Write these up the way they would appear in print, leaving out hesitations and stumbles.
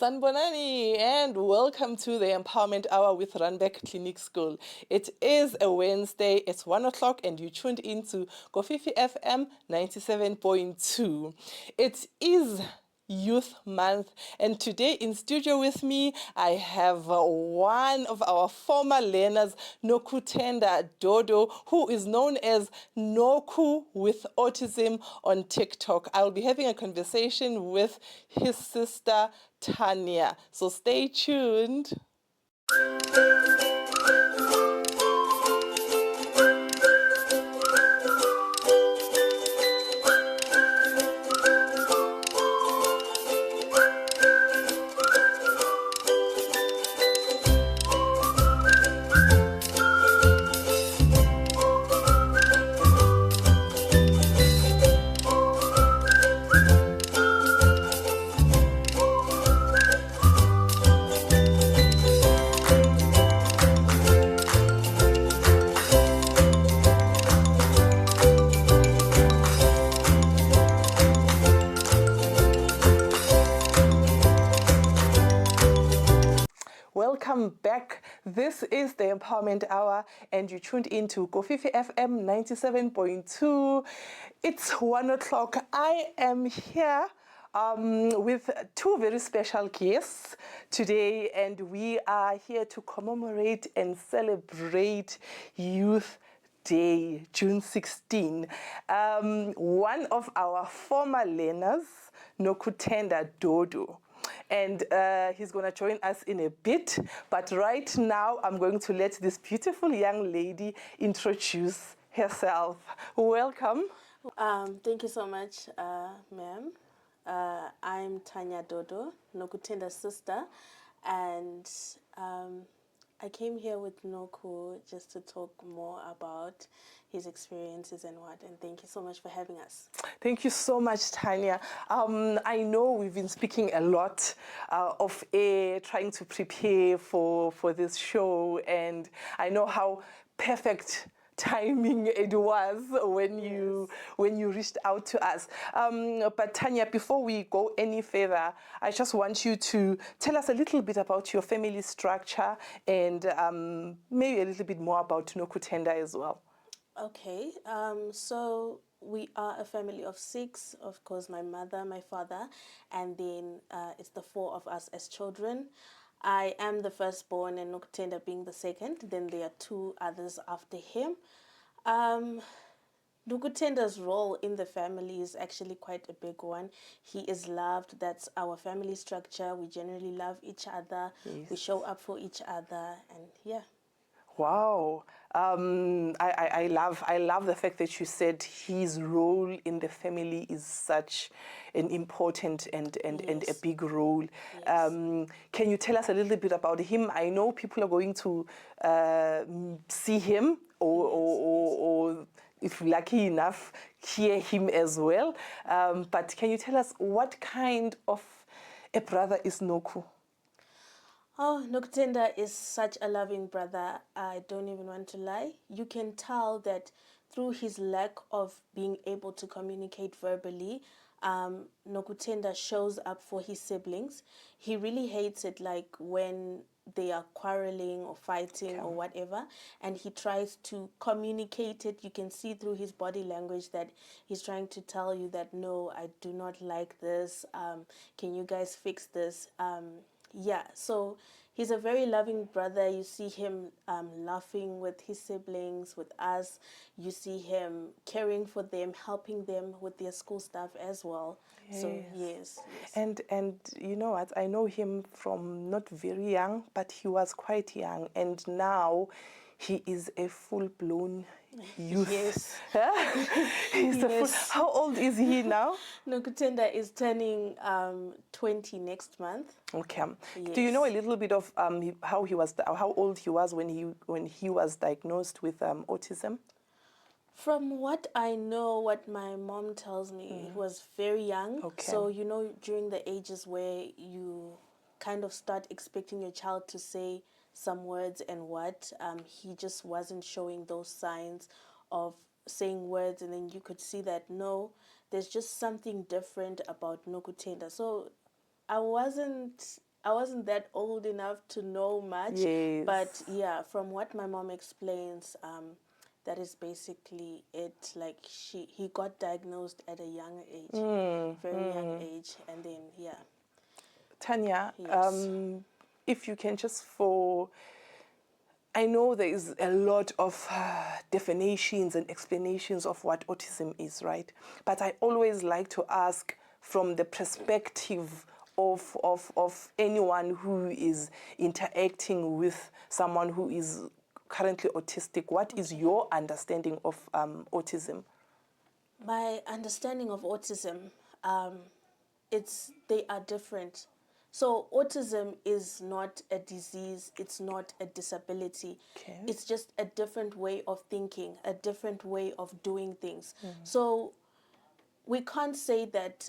Sanbonani, and welcome to the Empowerment Hour with Randbeck Clinic School. It is a Wednesday, it's 1 o'clock, and you tuned into Kofifi FM 97.2. It is Youth Month, and today in studio with me I have one of our former learners, Nokutenda Dodo, who is known as Noku with autism on TikTok. I'll be having a conversation with his sister Tanya, so stay tuned. Welcome back. This is the Empowerment Hour, and you tuned into Kofifi FM 97.2. It's 1 o'clock. I am here with two very special guests today, and we are here to commemorate and celebrate Youth Day, June 16. One of our former learners, Nokutenda Dodo. And he's going to join us in a bit. But right now, I'm going to let this beautiful young lady introduce herself. Welcome. Thank you so much, ma'am. I'm Tanya Dodo, Nokutenda's sister, and I came here with Noku just to talk more about his experiences and what, and thank you so much for having us. Thank you so much, Tanya. I know we've been speaking a lot of air, trying to prepare for this show, and I know how perfect timing it was when you reached out to us. But Tanya, before we go any further, I just want you to tell us a little bit about your family structure and maybe a little bit more about Nokutenda as well. Okay, so we are a family of 6, of course, my mother, my father, and then it's the 4 of us as children. I am the firstborn and Nokutenda being the second, then there are 2 others after him. Nukutenda's role in the family is actually quite a big one. He is loved. That's our family structure. We generally love each other. Yes. We show up for each other, and yeah. Wow. I love the fact that you said his role in the family is such an important and a big role. Yes. Can you tell us a little bit about him? I know people are going to see him or if lucky enough, hear him as well. But can you tell us what kind of a brother is Noku? Oh, Nokutenda is such a loving brother. I don't even want to lie. You can tell that through his lack of being able to communicate verbally, Nokutenda shows up for his siblings. He really hates it, like when they are quarreling or fighting or whatever, and he tries to communicate it. You can see through his body language that he's trying to tell you that, no, I do not like this. Can you guys fix this? Yeah, so he's a very loving brother. You see him laughing with his siblings, with us. You see him caring for them, helping them with their school stuff as well. Yes. So, yes. And you know what? I know him from not very young, but he was quite young. And now he is a full-blown youth. Yes. He's yes. How old is he now? Nokutenda is turning 20 next month. Okay. Yes. Do you know a little bit of how old he was when he was diagnosed with autism? From what I know, what my mom tells me, he was very young. Okay. So, you know, during the ages where you kind of start expecting your child to say some words and what, he just wasn't showing those signs of saying words, and then you could see that, no, there's just something different about Nokutenda. So I wasn't I wasn't that old enough to know much. Yes. But yeah, from what my mom explains, that is basically it. Like he got diagnosed at a young age, very young age, and then yeah. Tanya, Yes. if you can just I know there is a lot of definitions and explanations of what autism is, right? But I always like to ask from the perspective of anyone who is interacting with someone who is currently autistic. What is your understanding of autism? My understanding of autism, they are different. So autism is not a disease, it's not a disability. Okay. It's just a different way of thinking, a different way of doing things. So we can't say that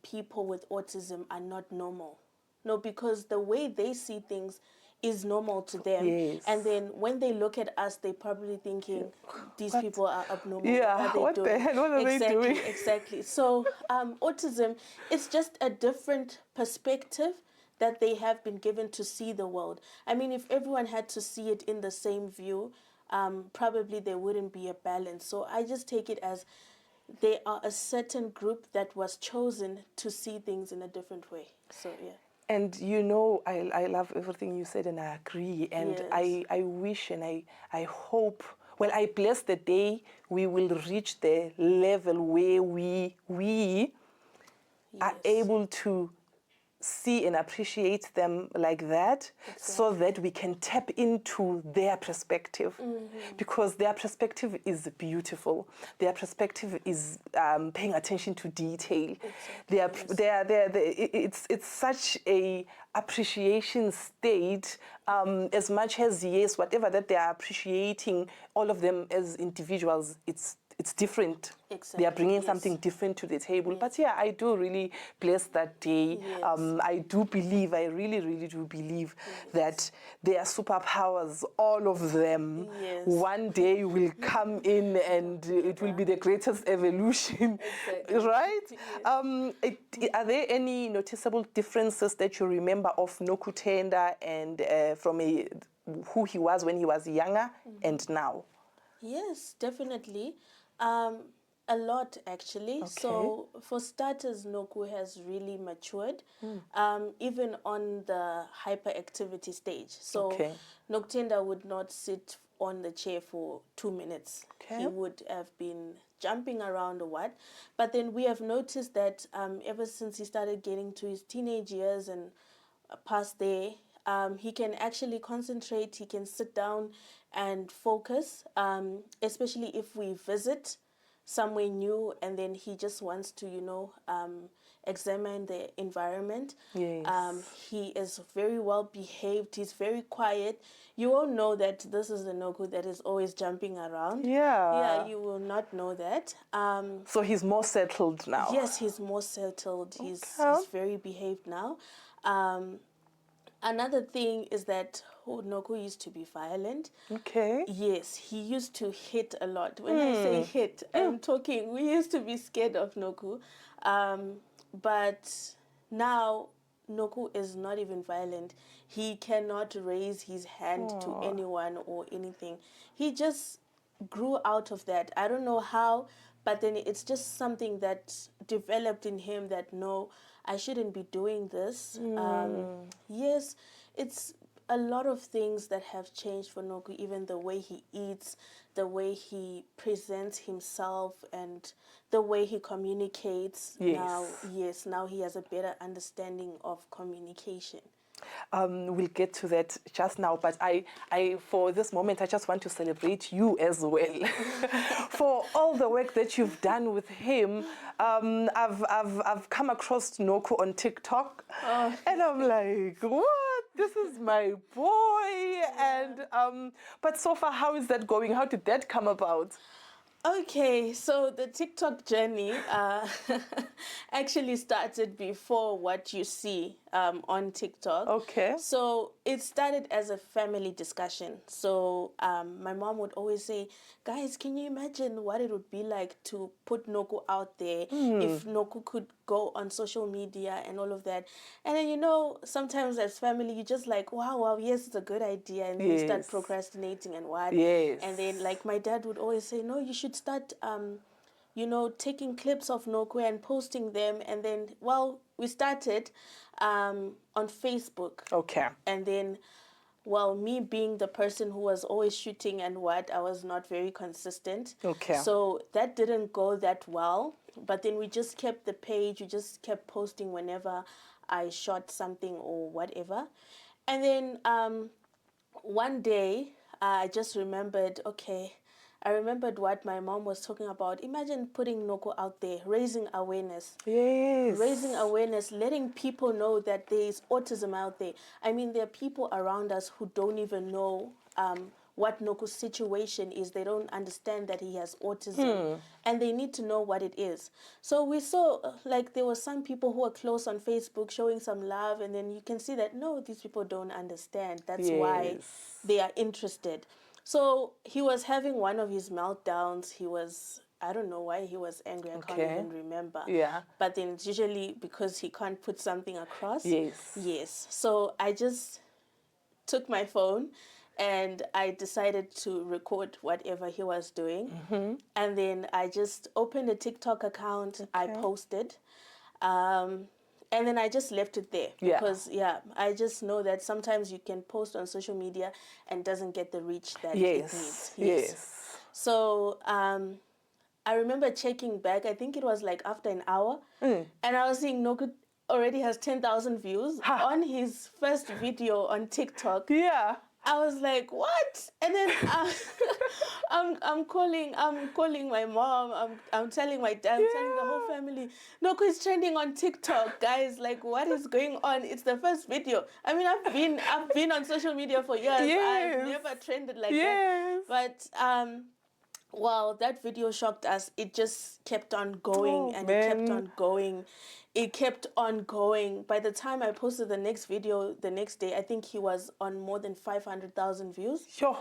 people with autism are not normal. No, because the way they see things is normal to them. Yes. And then when they look at us, they probably thinking these What? people are abnormal. Yeah, What are they what doing? the hell? What are they doing? Exactly. So autism is just a different perspective that they have been given to see the world. I mean, if everyone had to see it in the same view, probably there wouldn't be a balance. So I just take it as they are a certain group that was chosen to see things in a different way. So yeah. And you know, I love everything you said and I agree. And Yes. I wish and I hope, well, I bless the day we will reach the level where we are Yes. able to see and appreciate them like that, so that we can tap into their perspective, because their perspective is beautiful. Their perspective is paying attention to detail. It's such a appreciation state, as much as, yes, whatever that they are appreciating, all of them as individuals, it's different. Exactly. They are bringing Yes. something different to the table. But yeah, I do really bless that day. Yes. I do believe, I really, really do believe that their superpowers, all of them, Yes. one day will come in and it will be the greatest evolution. Exactly. Right? Yes. Are there any noticeable differences that you remember of Nokutenda and from who he was when he was younger and now? Yes, definitely. A lot actually. Okay. So for starters, Noku has really matured, even on the hyperactivity stage. So Okay. Noctenda would not sit on the chair for 2 minutes. Okay. He would have been jumping around or what. But then we have noticed that ever since he started getting to his teenage years and past there, he can actually concentrate, he can sit down and focus, especially if we visit somewhere new and then he just wants to, examine the environment. Yes. He is very well behaved, he's very quiet. You won't know that this is the Noku that is always jumping around. Yeah. Yeah, you will not know that. So he's more settled now. Yes, he's more settled. He's very behaved now. Another thing is that Noku used to be violent. Okay. Yes, he used to hit a lot. When I say hit, I'm talking, we used to be scared of Noku. But now Noku is not even violent. He cannot raise his hand to anyone or anything. He just grew out of that. I don't know how, but then it's just something that developed in him that, no, I shouldn't be doing this. Yes, it's a lot of things that have changed for Noku, even the way he eats, the way he presents himself, and the way he communicates. Yes. Now he has a better understanding of communication. We'll get to that just now, but I, for this moment, I just want to celebrate you as well for all the work that you've done with him. I've come across Noku on TikTok, and I'm like, what? This is my boy. And but so far, how is that going? How did that come about? Okay, so the TikTok journey actually started before what you see on TikTok. Okay. So it started as a family discussion. So my mom would always say, guys, can you imagine what it would be like to put Noku out there if Noku could go on social media and all of that? And then, sometimes as family, you just like, wow, yes, it's a good idea. And then you start Yes. procrastinating and what. Yes. And then, like, my dad would always say, no, you should start, taking clips of Noku and posting them. And then, well, we started on Facebook. Okay. And then, well, me being the person who was always shooting and what, I was not very consistent. Okay. So that didn't go that well. But then we just kept the page, we just kept posting whenever I shot something or whatever. And then one day, I just remembered, okay, I remembered what my mom was talking about. Imagine putting Noko out there, raising awareness. Yes. Raising awareness, letting people know that there is autism out there. I mean, there are people around us who don't even know what Noku's situation is. They don't understand that he has autism, and they need to know what it is. So we saw, like, there were some people who were close on Facebook showing some love, and then you can see that, no, these people don't understand. That's why Yes. they are interested. So he was having one of his meltdowns. I don't know why he was angry. I can't even remember. Yeah. But then it's usually because he can't put something across. Yes. Yes. So I just took my phone and I decided to record whatever he was doing. And then I just opened a TikTok account. I posted. And then I just left it there because I just know that sometimes you can post on social media and doesn't get the reach that it needs. Yes. So I remember checking back. I think it was like after an hour, and I was seeing Noku already has 10,000 views on his first video on TikTok. Yeah. I was like, what? And then I'm calling my mom. I'm telling my dad. I'm telling the whole family. Noku is trending on TikTok, guys. Like, what is going on? It's the first video. I mean, I've been on social media for years. Yes. I've never trended like Yes. that. But well, that video shocked us. It just kept on going and it kept on going. It kept on going. By the time I posted the next video the next day, I think he was on more than 500,000 views. Sure.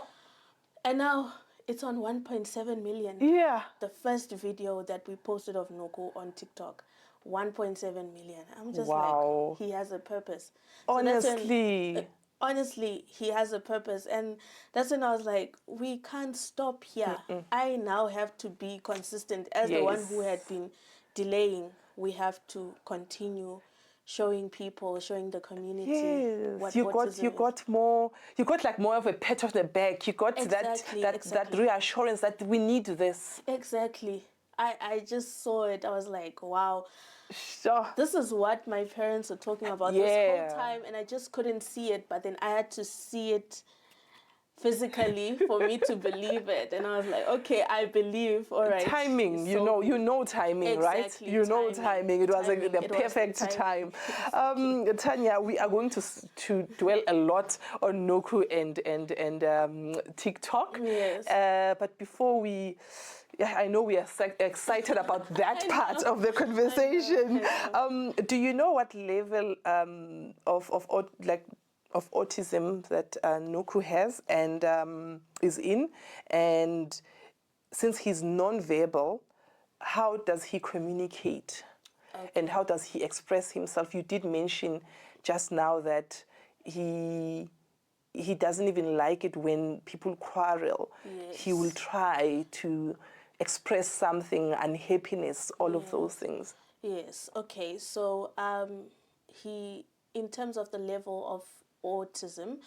And now it's on 1.7 million. Yeah. The first video that we posted of Noku on TikTok, 1.7 million. I'm just Wow. like, he has a purpose. Honestly. Honestly, he has a purpose. And that's when I was like, we can't stop here. I now have to be consistent. As the one who had been delaying, we have to continue showing people, showing the community what you autism got more, you got like more of a pat on the back. You got that reassurance that we need this. Exactly. I just saw it. I was like, wow. Sure. This is what my parents were talking about this whole time, and I just couldn't see it. But then I had to see it physically for me to believe it, and I was like, okay, I believe. All right. Timing, you know timing, right? You know timing. It was the perfect time. Tanya, we are going to dwell a lot on Noku and TikTok. Yes. But before we. Yeah, I know we are excited about that part of the conversation. Do you know what level of autism that Noku has and is in? And since he's non-verbal, how does he communicate? Okay. And how does he express himself? You did mention just now that he doesn't even like it when people quarrel. Yes. He will try to express something, unhappiness, all of those things. Yes. Okay. So he, in terms of the level of autism,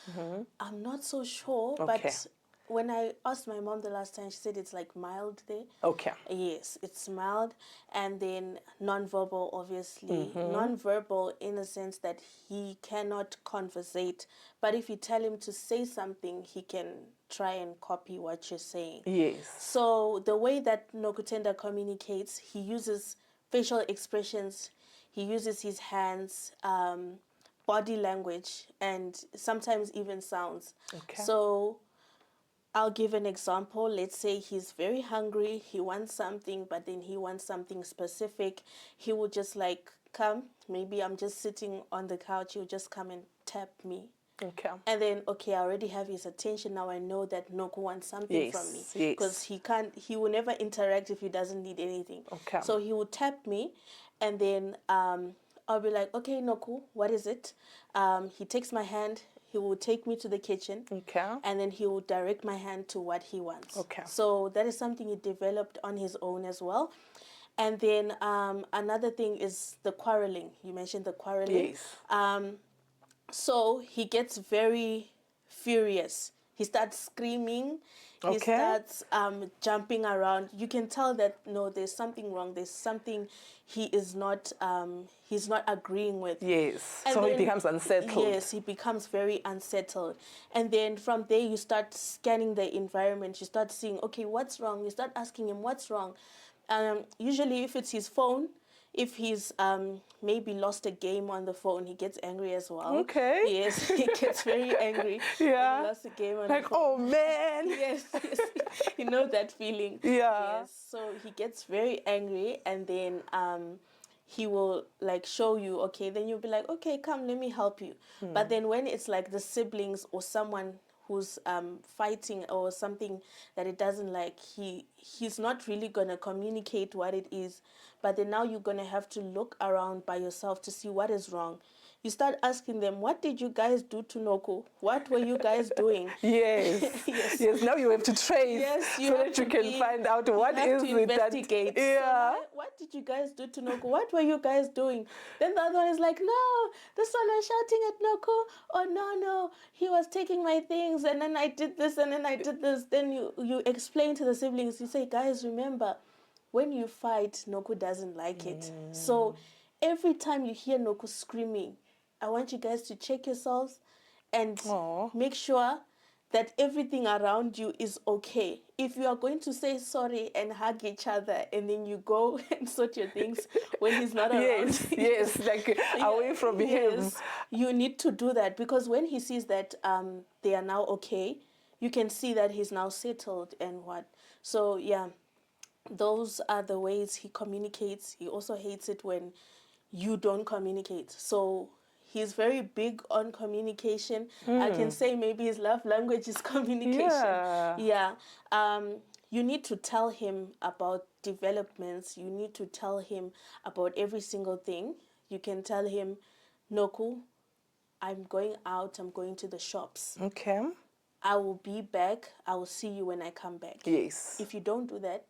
I'm not so sure, but when I asked my mom the last time, she said it's like mild there. Okay. Yes, it's mild. And then nonverbal, obviously. Nonverbal in the sense that he cannot conversate. But if you tell him to say something, he can try and copy what you're saying. Yes. So the way that Nokutenda communicates, he uses facial expressions, he uses his hands, body language, and sometimes even sounds. Okay. So I'll give an example. Let's say he's very hungry, he wants something, but then he wants something specific. He will just like come, maybe I'm just sitting on the couch, he'll just come and tap me. Okay. And then, okay, I already have his attention. Now I know that Noku wants something from me. Yes. Because he will never interact if he doesn't need anything. Okay. So he will tap me, and then I'll be like, okay, Noku, what is it? He takes my hand, he will take me to the kitchen. Okay. And then he will direct my hand to what he wants. Okay. So that is something he developed on his own as well. And then another thing is the quarreling. You mentioned the quarreling. Yes. So he gets very furious. He starts screaming. He Okay. starts jumping around. You can tell that no, there's something wrong. There's something he is not. He's not agreeing with. Yes. And so then, he becomes unsettled. Yes, he becomes very unsettled. And then from there, you start scanning the environment. You start seeing, okay, what's wrong? You start asking him, what's wrong? Usually, if it's his phone, if he's maybe lost a game on the phone, he gets angry as well. Okay. Yes, he gets very angry. Yeah. When he lost a game on Like, the phone. oh man. Yes, yes. You know that feeling. Yeah. Yes. So he gets very angry, and then he will like show you, okay, then you'll be like, okay, come, let me help you. But then when it's like the siblings or someone who's fighting or something that it doesn't like, he's not really gonna communicate what it is. But then now you're gonna have to look around by yourself to see what is wrong. You start asking them, what did you guys do to Noku? What were you guys doing? Yes. Yes. Yes. Now you have to trace Yes, you so have that you to can be- find out what you have is to it that. investigate. Yeah. So now, what did you guys do to Noku? What were you guys doing? Then the other one is like, no, this one was shouting at Noku. Oh no, he was taking my things, and then I did this, and then I did this. Then you explain to the siblings. You say, guys, remember, when you fight, Noku doesn't like it. So every time you hear Noku screaming, I want you guys to check yourselves and Aw. make sure that everything around you is okay. If you are going to say sorry and hug each other and then you go and sort your things when he's not around. Yes. Yes. Like away from him. Yes, you need to do that, because when he sees that they are now okay, you can see that he's now settled and what. So yeah, those are the ways he communicates. He also hates it when you don't communicate. So he's very big on communication. I can say maybe his love language is communication. Yeah. You need to tell him about developments. You need to tell him about every single thing. You can tell him, Noku, I'm going out. I'm going to the shops. Okay. I will be back. I will see you when I come back. Yes. If you don't do that,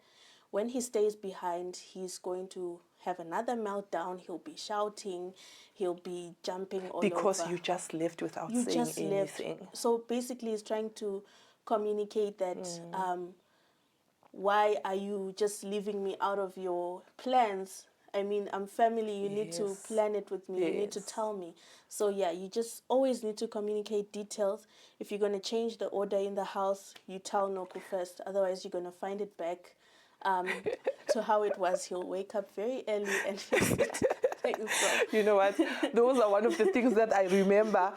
when he stays behind, he's going to have another meltdown. He'll be shouting. He'll be jumping all Because over. you just left without You saying just left. anything. So basically, he's trying to communicate that why are you just leaving me out of your plans? I mean, I'm family. You need to Yes. plan it with me. You need to Yes. tell me. So yeah, you just always need to communicate details. If you're going to change the order in the house, you tell Noku first. Otherwise, you're going to find it back to how it was. He'll wake up very early and fix it. You know what? Those are one of the things that I remember.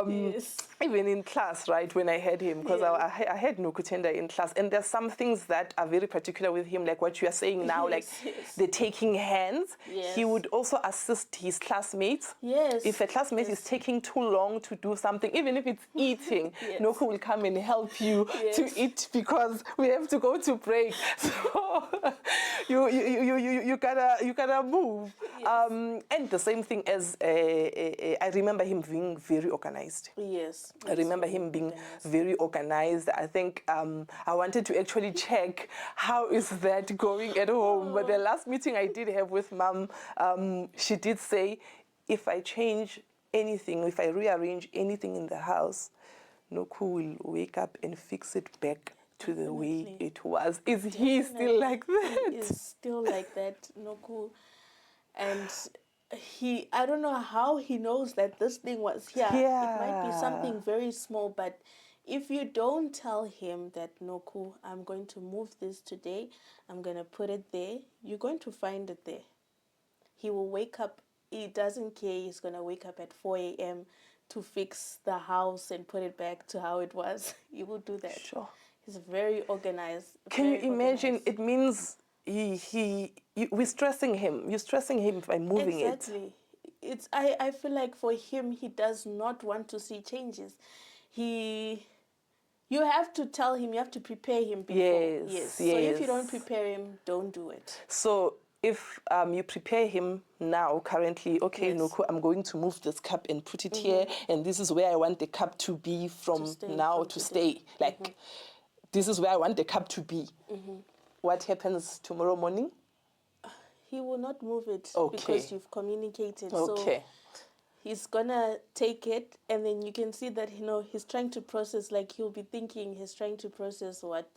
Yes. Even in class, right, when I had him, because Yeah. I had Nokutenda in class, and there's some things that are very particular with him, like what you are saying now, like Yes. the taking hands. Yes. He would also assist his classmates. Yes. If a classmate is taking too long to do something, even if it's eating, Yes. Noku will come and help you to Yes. eat because we have to go to break. So you gotta move. Yes. And the same thing as I remember him being very organized. Yes. I remember him being very organized. I think I wanted to actually check how is that going at home. But the last meeting I did have with Mom, she did say, if I change anything, if I rearrange anything in the house, Noku will wake up and fix it back to the way it was. Is he still like that? He is still like that, Noku. And I don't know how he knows that this thing was here. It might be something very small, but if you don't tell him that, Noku, I'm going to move this today, I'm going to put it there, you're going to find it there. He will wake up, he doesn't care, he's going to wake up at 4 a.m. to fix the house and put it back to how it was. He will do that. Sure. He's very organized. Can you very imagine? organized. It means we're stressing him. You're stressing him by moving it. Exactly. I feel like for him, he does not want to see changes. You have to tell him, you have to prepare him before. Yes, So if you yes. don't prepare him, don't do it. So if you prepare him now, currently, okay, Yes. Noku, I'm going to move this cup and put it here, and this is where I want the cup to be from stay, now from to today. stay. Like, this is where I want the cup to be. What happens tomorrow morning? He will not move it Okay. because you've communicated. Okay. So he's gonna take it, and then you can see that he's trying to process. Like he'll be thinking, he's trying to process what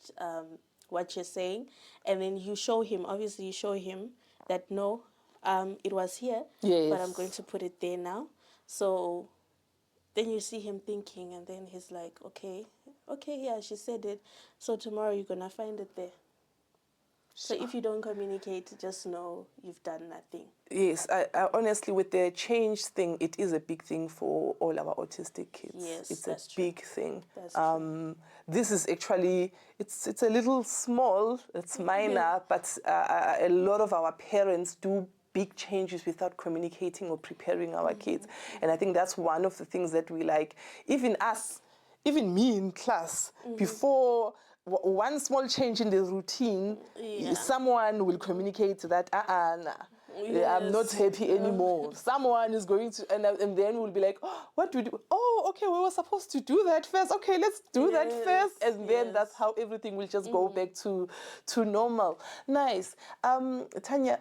you're saying, and then you show him. Obviously, you show him that no, it was here, but I'm Yes. going to put it there now. So then you see him thinking, and then he's like, okay, yeah, she said it. So tomorrow you're gonna find it there. So if you don't communicate, just know you've done nothing. Yes, I honestly, with the change thing, it is a big thing for all our autistic kids. Yes, it's that's a true. big thing. That's true. This is actually, it's a little small, it's minor, but a lot of our parents do big changes without communicating or preparing our kids. And I think that's one of the things that we like, even us, even me in class, before one small change in the routine, someone will communicate that, nah, I'm not happy anymore. Someone is going to, and then we'll be like, oh, what do we do? Oh, okay, we were supposed to do that first. Okay, let's do that first. And then that's how everything will just go back to normal. Nice. Tanya,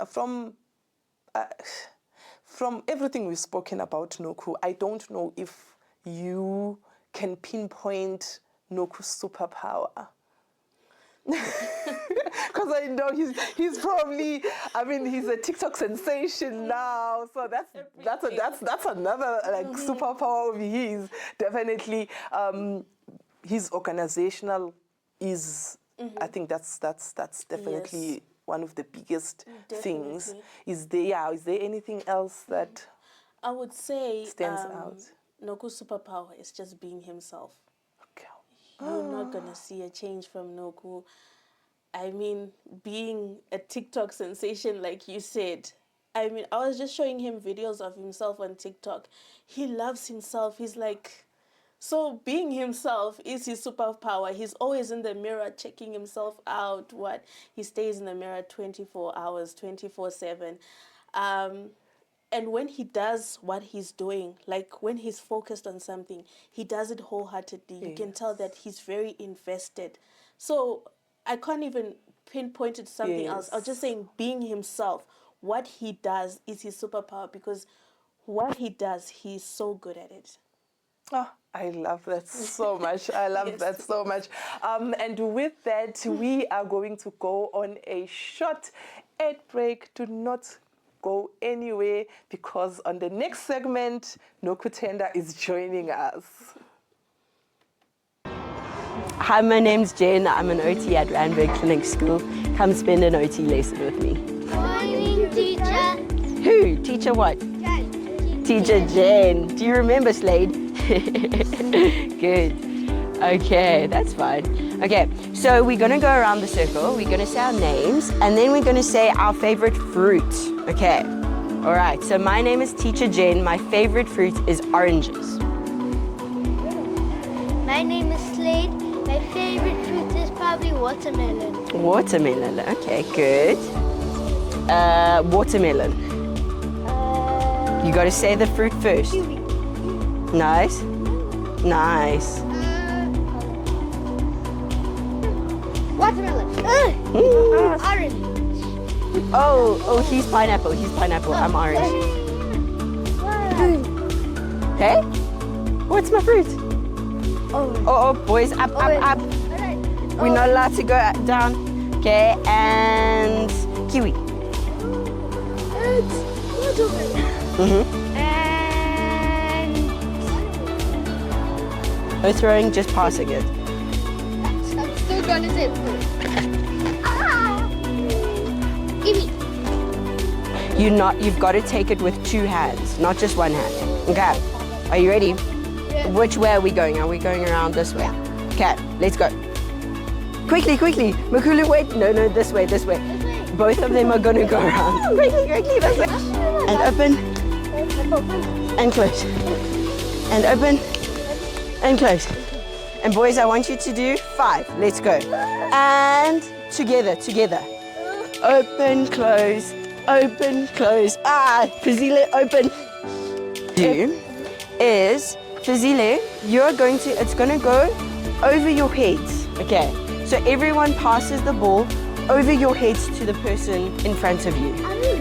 from everything we've spoken about Noku, I don't know if you can pinpoint Noku's superpower. Because I know he's probably, I mean, he's a TikTok sensation now, so that's another like superpower of his. Definitely, his organizational is, I think that's definitely one of the biggest things. Is there anything else that I would say stands out? Noku's superpower is just being himself. Okay. You're not going to see a change from Noku. I mean, being a TikTok sensation, like you said. I mean, I was just showing him videos of himself on TikTok. He loves himself. He's like, so being himself is his superpower. He's always in the mirror checking himself out. He stays in the mirror 24 hours, 24/7. And when he does what he's doing, like when he's focused on something, he does it wholeheartedly. You can tell that he's very invested. So I can't even pinpoint it to something else. I was just saying being himself, what he does is his superpower, because what he does, he's so good at it. Oh, I love that so much. I love that so much. And with that, we are going to go on a short ad break. Do not go anywhere, because on the next segment, Noku Tenda is joining us. Hi, my name's Jen. I'm an OT at Randburg Clinic School. Come spend an OT lesson with me. Morning, teacher. Who? Teacher what? Jen. Teacher Jen. Do you remember, Slade? Good. Okay, that's fine. Okay, so we're gonna go around the circle. We're gonna say our names, and then we're gonna say our favorite fruit. Okay. All right, so my name is Teacher Jen. My favorite fruit is oranges. My name is Slade. My favorite fruit is probably watermelon. Watermelon, okay, good. Watermelon. You gotta say the fruit first. Kiwi. Nice. Nice. Watermelon. Orange. Oh, he's pineapple. He's pineapple. I'm orange. Hey? What's my fruit? Oh, boys, up. We're not allowed to go down. Okay, and kiwi. And No throwing, just passing it. I'm still gonna say fruit. Kiwi. You've got to take it with two hands, not just one hand. Okay, are you ready? Yeah. Which way are we going? Are we going around this way? Okay, let's go. Quickly, quickly. Makulu, wait. No, this way, this way. Both of them are going to go around. Quickly, quickly, this way. And open. And close. And open. And close. And boys, I want you to do 5. Let's go. And together. Open, close. Open, close. Fazile, open. Do is, Fazile, it's going to go over your heads. Okay. So everyone passes the ball over your heads to the person in front of you.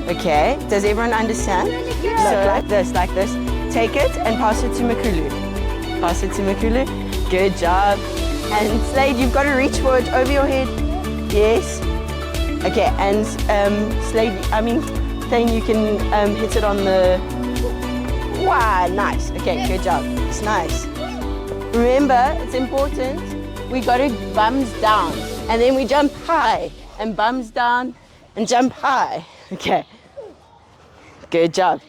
Okay. Does everyone understand? So like this. Take it and pass it to Makulu. Good job. And Slade, you've got to reach for it over your head. Yes. Okay, and Thane, you can hit it on the... Wow, nice. Okay, good job. It's nice. Remember, it's important, we got to bums down. And then we jump high. And bums down and jump high. Okay. Good job.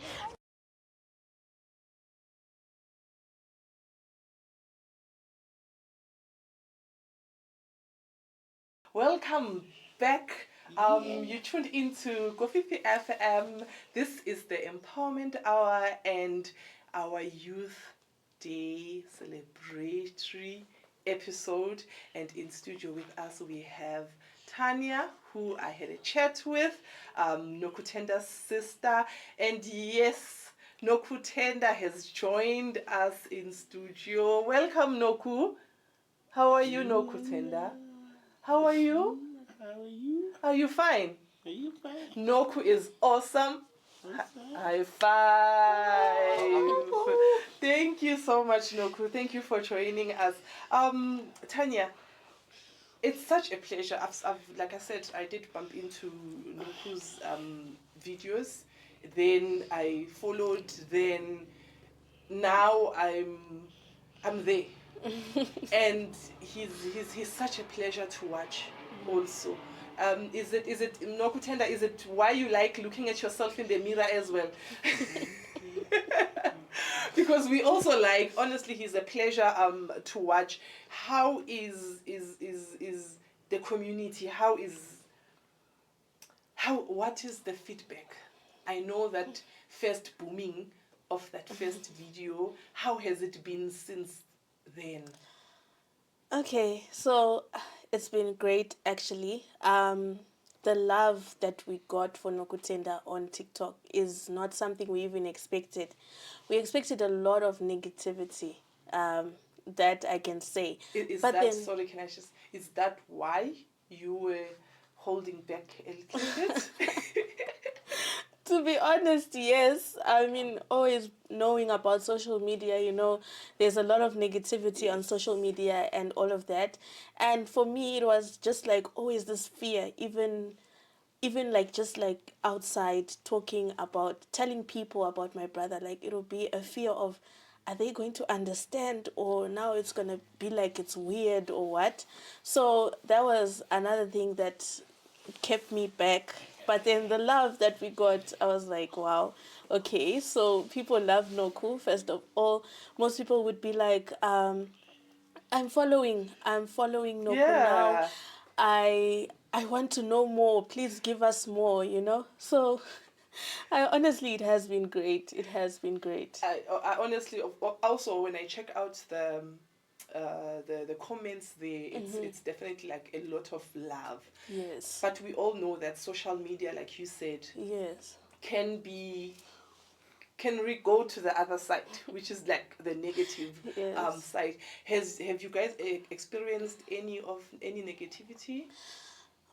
Welcome back. You tuned into Kofifi FM. This is the Empowerment Hour and our Youth Day celebratory episode. And in studio with us we have Tanya, who I had a chat with, Nokutenda's sister. And yes, Nokutenda has joined us in studio. Welcome, Noku. How are you, Nokutenda? How are you? How are you? Are you fine? Are you fine? Noku is awesome. High five. Thank you so much, Noku. Thank you for joining us. Tanya, it's such a pleasure. Like I said, I did bump into Noku's videos. Then I followed. Then now I'm there. And he's such a pleasure to watch also. Is it Nokutenda, is it why you like looking at yourself in the mirror as well? Because we also like, honestly, he's a pleasure to watch. How is the community? What is the feedback? I know that first booming of that first video, how has it been since then? Okay, so it's been great actually. The love that we got for Nokutenda on TikTok is not something we even expected. We expected a lot of negativity, that I can say. Is that why you were holding back a little bit? To be honest, yes. I mean, always knowing about social media, there's a lot of negativity on social media and all of that. And for me, it was just like always this fear, even like just like outside telling people about my brother, like it'll be a fear of, are they going to understand, or now it's going to be like it's weird or what? So that was another thing that kept me back. But then the love that we got, I was like, wow, okay, so people love Noku, first of all. Most people would be like, I'm following Noku now. I want to know more. Please give us more, So honestly, it has been great. It has been great. I honestly, also when I check out the comments there, it's definitely like a lot of love. Yes. But we all know that social media, like you said, yes, can go to the other side, which is like the negative yes. side. Have you guys experienced any negativity?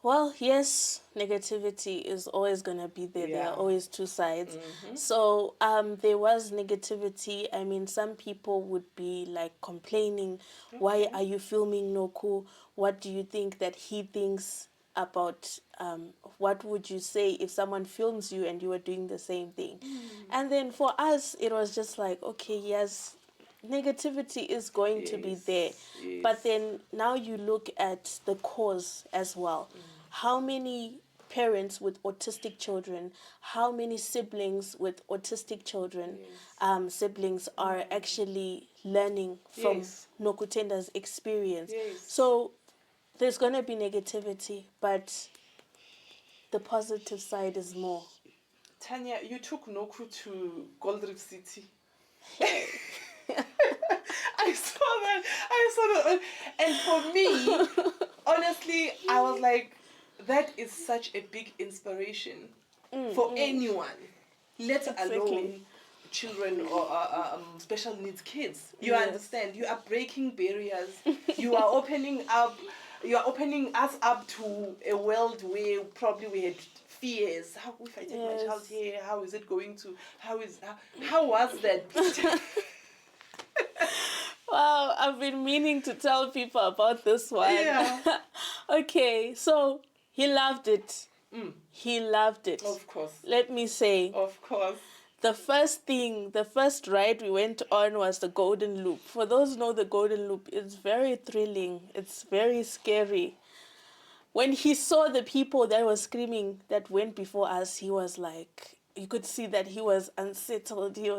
Well, yes, negativity is always going to be there. Yeah. There are always two sides. Mm-hmm. So there was negativity. I mean, some people would be like complaining, why are you filming Noku? What do you think that he thinks about, what would you say if someone films you and you were doing the same thing? And then for us, it was just like, okay, yes, negativity is going to be there. Yes. But then now you look at the cause as well. How many parents with autistic children, how many siblings with autistic children, siblings are actually learning from Nokutenda's experience. Yes. So there's going to be negativity, but the positive side is more. Tanya, you took Noku to Gold Reef City. I saw that. And for me, honestly, I was like, that is such a big inspiration for anyone, let alone children or special needs kids. You understand? You are breaking barriers. You are opening up. You are opening us up to a world where probably we had fears. How if I take my child here? How is it going to? How was that? Wow, I've been meaning to tell people about this one. Yeah. Okay, so he loved it. He loved it. Of course. Let me say, Of course. the first ride we went on was the Golden Loop. For those who know the Golden Loop, it's very thrilling. It's very scary. When he saw the people that were screaming that went before us, he was like, you could see that he was unsettled. He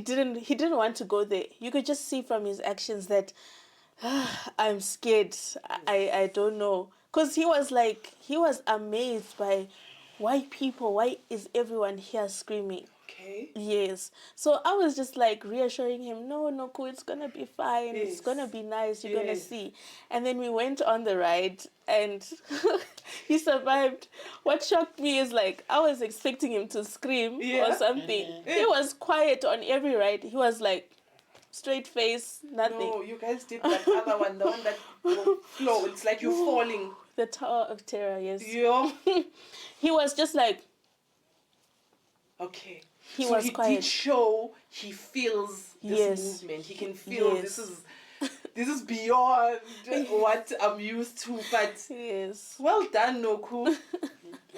didn't want to go there. You could just see from his actions that I'm scared. I don't know. Because he was amazed by why is everyone here screaming? Okay. Yes. So I was just like reassuring him, no, cool, it's going to be fine. Yes. It's going to be nice. You're going to Yes. see. And then we went on the ride and he survived. What shocked me is like, I was expecting him to scream or something. He was quiet on every ride. He was like, straight face, nothing. No, you guys did that other one, the one that flow. It's like you're falling. The Tower of Terror, yes. Yeah. He was just like, Okay. He so was he quiet. did show he feels this Yes. movement. He can feel Yes. this is beyond what I'm used to. But yes. well done, Noku.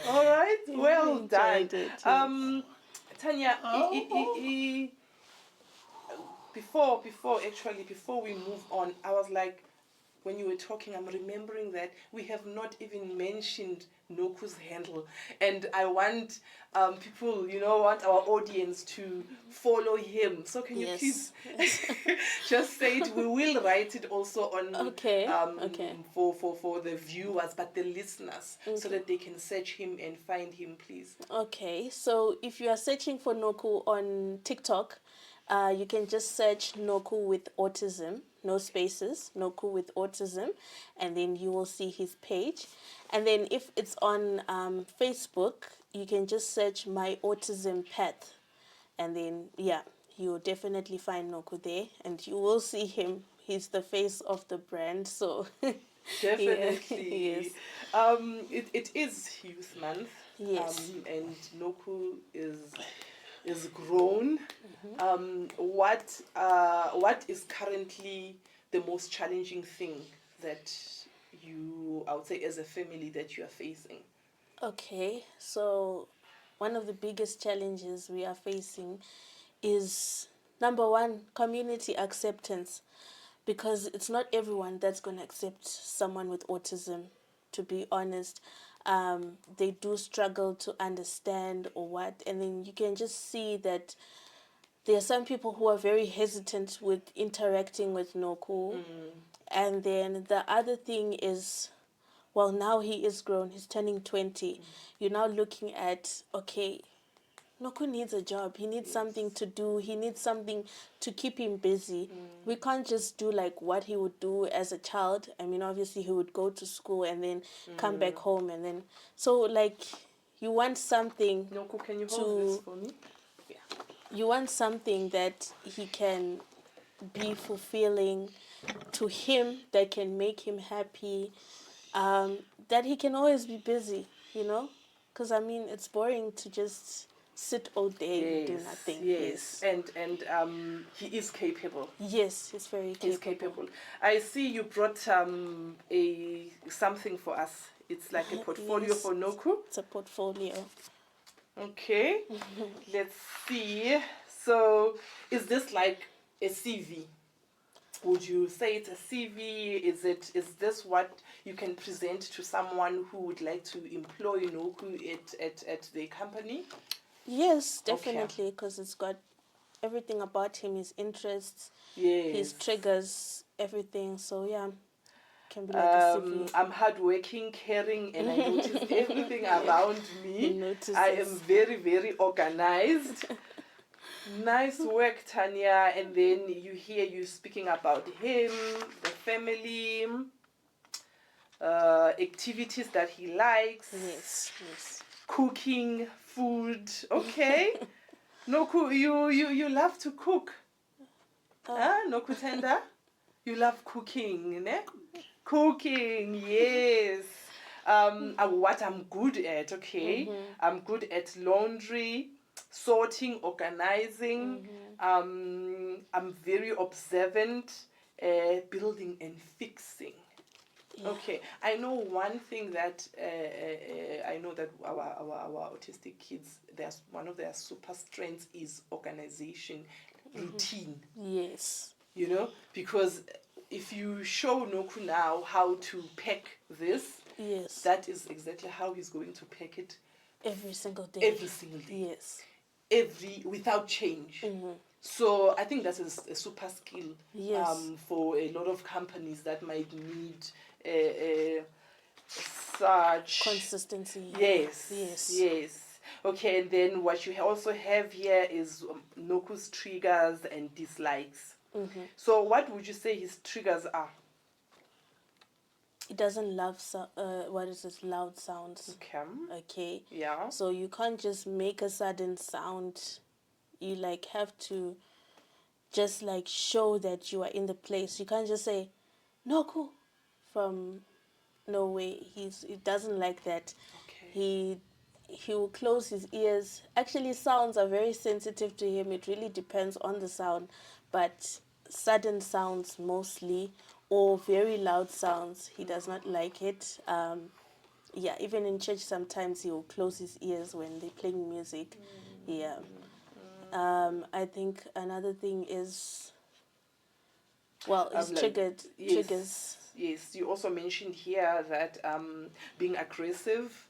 All right, well done. enjoyed it, yes. Tanya, before we move on, I was like, when you were talking, I'm remembering that we have not even mentioned Noku's handle, and I want people, want our audience to follow him. So can you Yes. please just say it? We will write it also on Okay. for the viewers, but the listeners, so that they can search him and find him, please. Okay, so if you are searching for Noku on TikTok, you can just search Noku with autism, no spaces, Noku with autism, and then you will see his page. And then if it's on Facebook, you can just search My Autism Path. And then, you'll definitely find Noku there, and you will see him. He's the face of the brand, so... Definitely. Yes. It is Youth Month. Yes. And Noku is grown. What is currently the most challenging thing that I would say, as a family, that you are facing? Okay, so one of the biggest challenges we are facing is, number one, community acceptance, because it's not everyone that's going to accept someone with autism, to be honest. They do struggle to understand or what, and then you can just see that there are some people who are very hesitant with interacting with Noku. And then the other thing is, well, now he is grown, he's turning 20. You're now looking at, okay, Noku needs a job. He needs something to do. He needs something to keep him busy. We can't just do like what he would do as a child. I mean, obviously he would go to school and then come back home, and then so like you want something. Noku, can you hold this for me? Yeah. You want something that he can be fulfilling to him, that can make him happy, that he can always be busy, because I mean it's boring to just sit all day and do nothing. Yes. And he is capable. Yes, he's very capable. He's capable. I see you brought something for us. It's like a portfolio Yes. for Noku. It's a portfolio. Okay. Let's see. So, is this like a CV? Would you say it's a CV? Is this what you can present to someone who would like to employ Noku at the company? Yes, definitely, because it's got everything about him, his interests, Yes. his triggers, everything. So yeah, can be like a CV. I'm hardworking, caring, and I notice everything around He me. notices. I am very, very organized. Nice work, Tanya. And then you hear you speaking about him, the family, activities that he likes, Yes, yes. cooking, food. Okay. No, you love to cook. No, Kutenda? You love cooking, ne? Cooking, yes. What I'm good at, okay? I'm good at laundry, sorting, organizing. I'm very observant, building and fixing. Okay, I know one thing that I know that our autistic kids, there's one of their super strengths is organization, routine. Yes. You know, because if you show Noku now how to pack this, Yes. that is exactly how he's going to pack it Every single day. every single day, Yes. without change. So I think that is a super skill Yes. for a lot of companies that might need such Consistency. Yes. Yes. Yes. Okay, and then what you also have here is Noku's triggers and dislikes. So what would you say his triggers are? He doesn't love what is this loud sounds. Okay. Okay. Yeah. So you can't just make a sudden sound. You like have to just like show that you are in the place. You can't just say Noku from no way. He doesn't like that. Okay. He will close his ears. Actually, sounds are very sensitive to him. It really depends on the sound, but sudden sounds mostly, or very loud sounds, he does not like it. Yeah, even in church sometimes he will close his ears when they're playing music. Yeah. I think another thing is, well, it's triggers. Yes, you also mentioned here that being aggressive,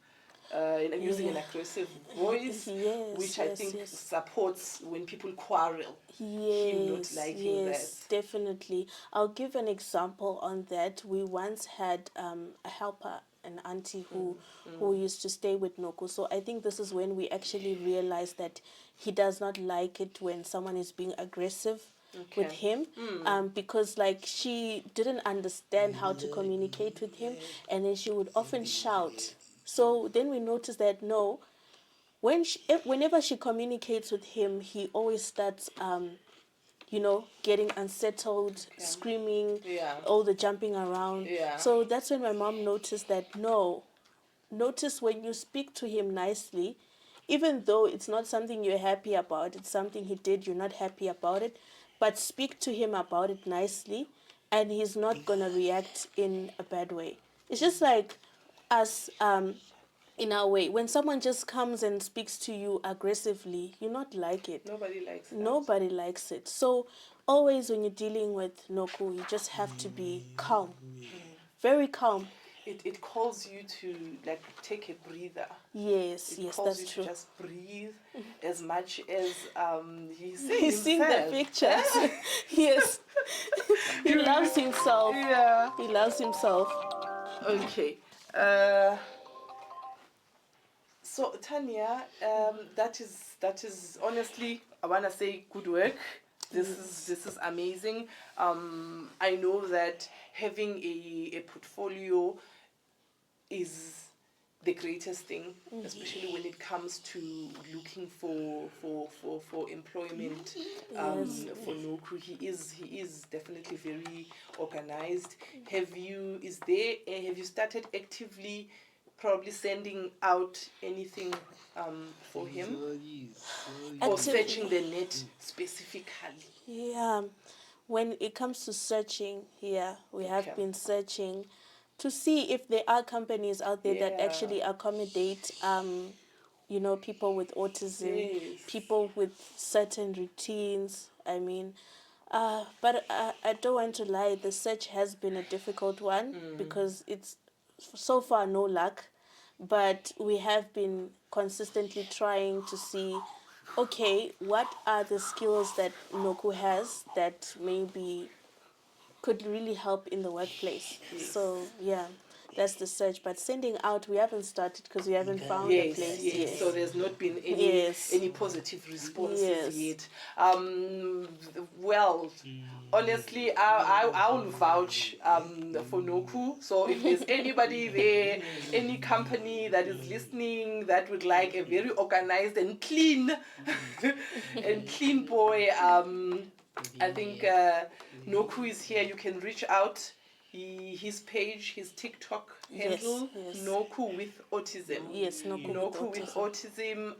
and using an aggressive voice, Yes, which I think supports when people quarrel. Him not liking yes, definitely. I'll give an example on that. We once had a helper, an auntie who used to stay with Noku. So I think this is when we actually realized that he does not like it when someone is being aggressive with him, because like she didn't understand how to communicate with him, and then she would often shout. So then we noticed that no, whenever she communicates with him, he always starts getting unsettled, screaming, all the jumping around. So that's when my mom noticed that no, notice when you speak to him nicely, even though it's not something you're happy about, it's something he did, you're not happy about it, but speak to him about it nicely, and he's not gonna react in a bad way. It's just like us, in our way, when someone just comes and speaks to you aggressively, you not like it. Nobody likes that. Nobody likes it. So always when you're dealing with Noku, you just have to be calm, very calm. It calls you to like take a breather. Yes, It yes, calls that's you true. to just breathe as much as he's He's seen the himself. pictures. Yes. He loves himself. Yeah. He loves himself. Okay. So Tanya, that is honestly, I wanna say good work. This is amazing. I know that having a portfolio is the greatest thing, especially when it comes to looking for employment. For Noku, he is definitely very organized. Have you started actively probably sending out anything for him, or searching the net specifically? Yeah. When it comes to searching, we have been searching to see if there are companies out there that actually accommodate people with autism, people with certain routines. I mean, but I don't want to lie, the search has been a difficult one because it's so far no luck, but we have been consistently trying to see, okay, what are the skills that Noku has that maybe could really help in the workplace. So yeah, that's the search. But sending out, we haven't started because we haven't found a Yes, place. yes. So there's not been any Yes. any positive responses Yes. yet. Well, honestly, I will vouch for Noku. So if there's anybody there, any company that is listening that would like a very organized and clean and clean boy, I think Noku is here. You can reach out. His page, his TikTok handle, yes. Noku with autism. Yes, Noku with autism.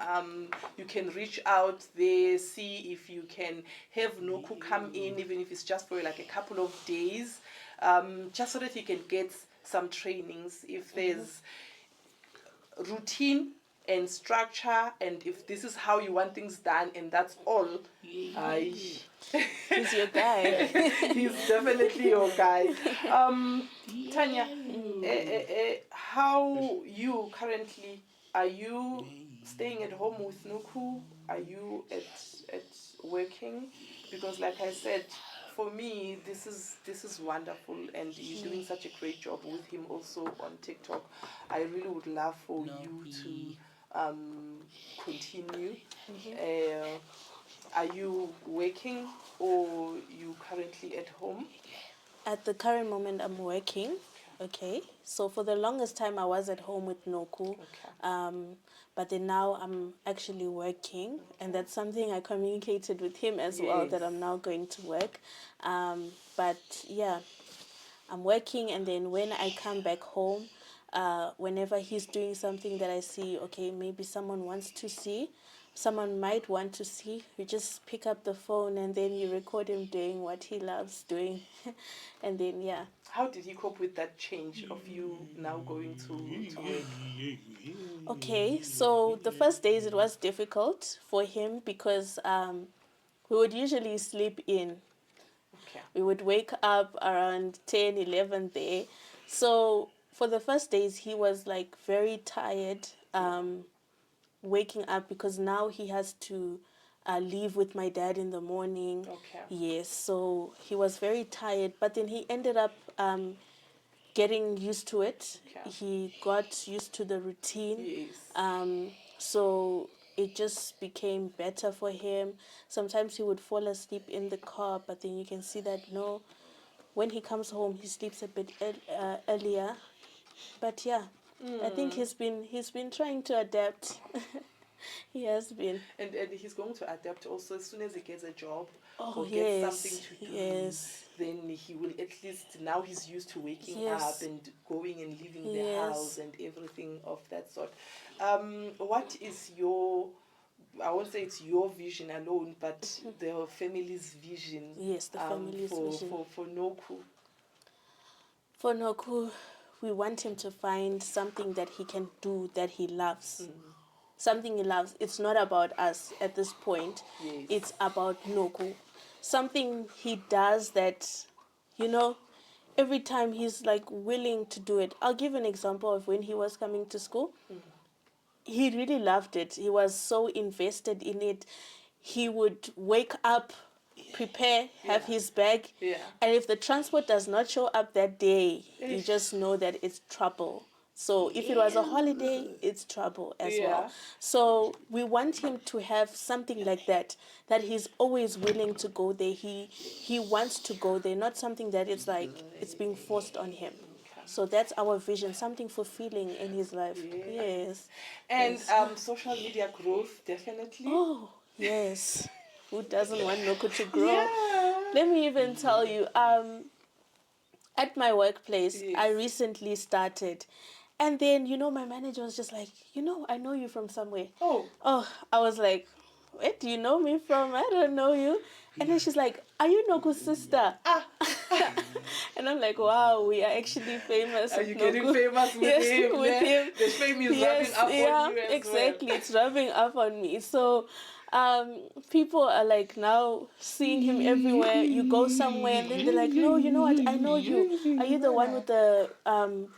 You can reach out there, see if you can have Noku come in, even if it's just for like a couple of days, just so that he can get some trainings. If there's routine and structure, and if this is how you want things done, and that's all, He's your guy. he's definitely your guy. Tanya, how you currently, are you staying at home with Nuku? Are you at working? Because like I said, for me, this is wonderful, and you're doing such a great job with him also on TikTok. I really would love for you to continue. Are you working or you currently at home? At the current moment, I'm working. Okay. So for the longest time, I was at home with Noku. Okay. But then now I'm actually working, and that's something I communicated with him as well, that I'm now going to work. But yeah, I'm working, and then when I come back home, whenever he's doing something that I see, okay, maybe someone might want to see, you just pick up the phone and then you record him doing what he loves doing. And then, yeah. How did he cope with that change of you now going to work? Okay, so the first days it was difficult for him because we would usually sleep in. Okay. We would wake up around 10, 11 there. So for the first days, he was like very tired waking up, because now he has to leave with my dad in the morning. Okay. Yes, so he was very tired, but then he ended up getting used to it. Okay. He got used to the routine. Yes. So it just became better for him. Sometimes he would fall asleep in the car, but then you can see that no, when he comes home, he sleeps a bit earlier. But yeah, I think he's been trying to adapt. He has been. And he's going to adapt also as soon as he gets a job or yes, gets something to do. Yes. Then he will at least, now he's used to waking Yes. up and going and leaving the Yes. house and everything of that sort. What is your, I won't say it's your vision alone, but the family's vision? Yes, the family's vision. For Noku. For Noku, we want him to find something that he can do that he loves. Something he loves. It's not about us at this point. Yes. It's about Noku. Something he does that, every time he's like willing to do it. I'll give an example of when he was coming to school. He really loved it. He was so invested in it. He would wake up, prepare, have his bag. Yeah. And if the transport does not show up that day, you just know that it's trouble. So if it was a holiday, it's trouble as well. So we want him to have something like that he's always willing to go there. He wants to go there, not something that it's like it's being forced on him. So that's our vision, something fulfilling in his life. Yes. And social media growth, definitely. Oh, yes. Who doesn't want Noku to grow? Yeah. Let me even tell you, at my workplace, Yes. I recently started. And then, my manager was just like, I know you from somewhere. Oh. I was like, where do you know me from? I don't know you. And then she's like, are you Noku's sister? And I'm like, wow, we are actually famous. Are you getting famous with yes, him? With him. The fame is rubbing up on you as exactly. It's rubbing up on me. So people are like now seeing him everywhere. You go somewhere and then they're like, no, you know what? I know you. Are you the one with the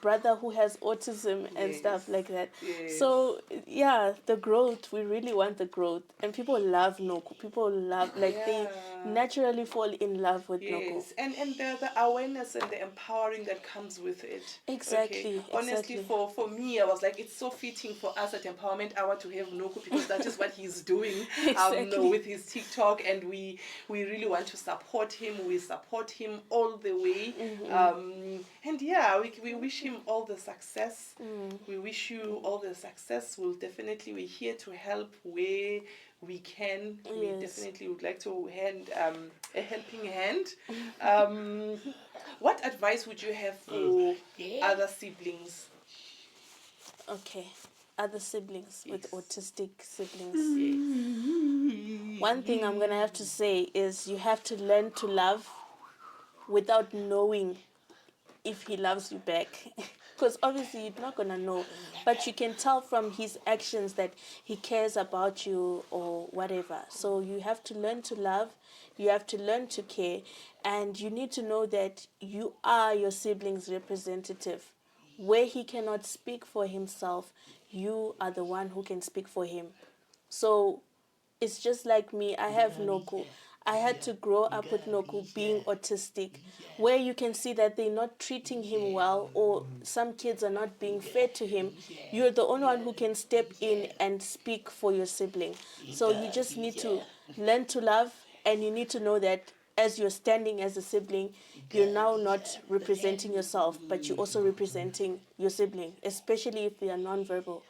brother who has autism and stuff like that? Yes. So yeah, the growth. We really want the growth, and people love Noku. People love they naturally fall in love with Noku. Yes, and the awareness and the empowering that comes with it. Exactly, Honestly, exactly. for me, I was like, it's so fitting for us at Empowerment Hour to have Noku because that is what he's doing Exactly. with his TikTok, and we really want to support him. We support him all the way. And yeah, we wish him all the success. We wish you all the success. We're here to help where we can. We Yes. definitely would like to hand a helping hand. What advice would you have for other siblings? Okay. Other siblings with autistic siblings. Yes. One thing I'm going to have to say is you have to learn to love without knowing if he loves you back. Because obviously you're not going to know. But you can tell from his actions that he cares about you or whatever. So you have to learn to love. You have to learn to care. And you need to know that you are your sibling's representative. Where he cannot speak for himself, you are the one who can speak for him. So it's just like me. I have Noku. I had to grow up with Noku being autistic, where you can see that they're not treating him well or some kids are not being fair to him. You're the only one who can step in and speak for your sibling. So you just need to learn to love, and you need to know that as you're standing as a sibling, you're now not representing yourself, but you're also representing your sibling, especially if they are nonverbal.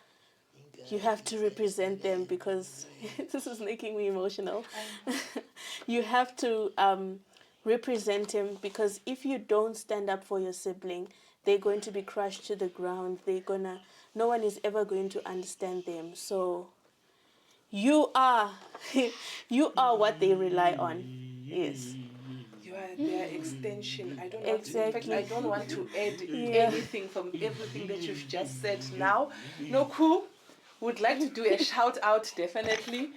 You have to represent them because this is making me emotional. You have to represent him because if you don't stand up for your sibling, they're going to be crushed to the ground. No one is ever going to understand them. So you are what they rely on. Yes. You are their extension. I don't want to, in fact, Exactly. I don't want to add Yeah. anything from everything that you've just said now. Noku would like to do a shout out definitely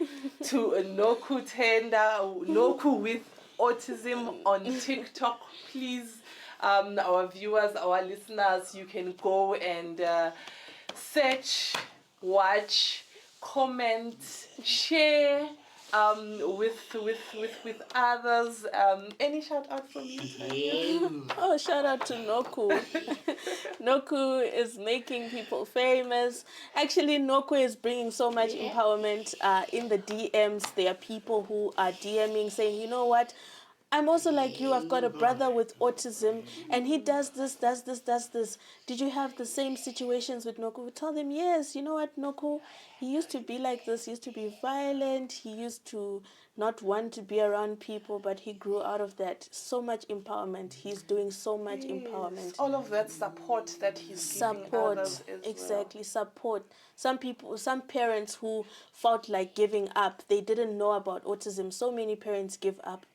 to Noku Tenda, Noku with autism on TikTok. Please, our viewers, our listeners, you can go and search, watch, comment, share with others. Any shout out from you, Tanya? Oh, shout out to Noku. Noku is making people famous. Actually, Noku is bringing so much empowerment in the DMs. There are people who are DMing saying, you know what? I'm also like you. I've got a brother with autism, and he does this. Did you have the same situations with Noku? We tell them, yes. You know what, Noku? He used to be like this. He used to be violent. He used to not want to be around people, but he grew out of that. So much empowerment. He's doing so much empowerment. All of that support that he's giving others as Exactly, support. Some parents who felt like giving up, they didn't know about autism. So many parents give up.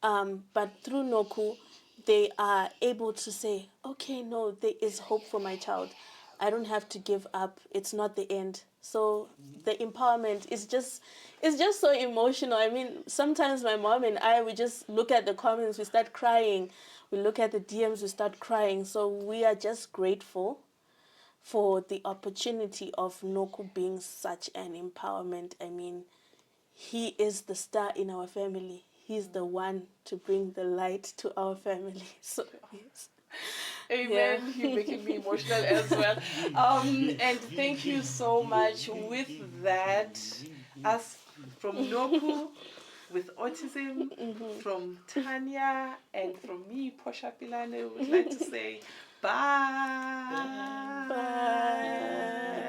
But through Noku, they are able to say, okay, no, there is hope for my child. I don't have to give up. It's not the end. So the empowerment is it's just so emotional. I mean, sometimes my mom and I, we just look at the comments, we start crying. We look at the DMs, we start crying. So we are just grateful for the opportunity of Noku being such an empowerment. I mean, he is the star in our family. He's the one to bring the light to our family. So, yes. Amen. You're making me emotional as well. And thank you so much. With that, us from Noku with autism, from Tanya, and from me, Portia Pilane, would like to say bye. Bye.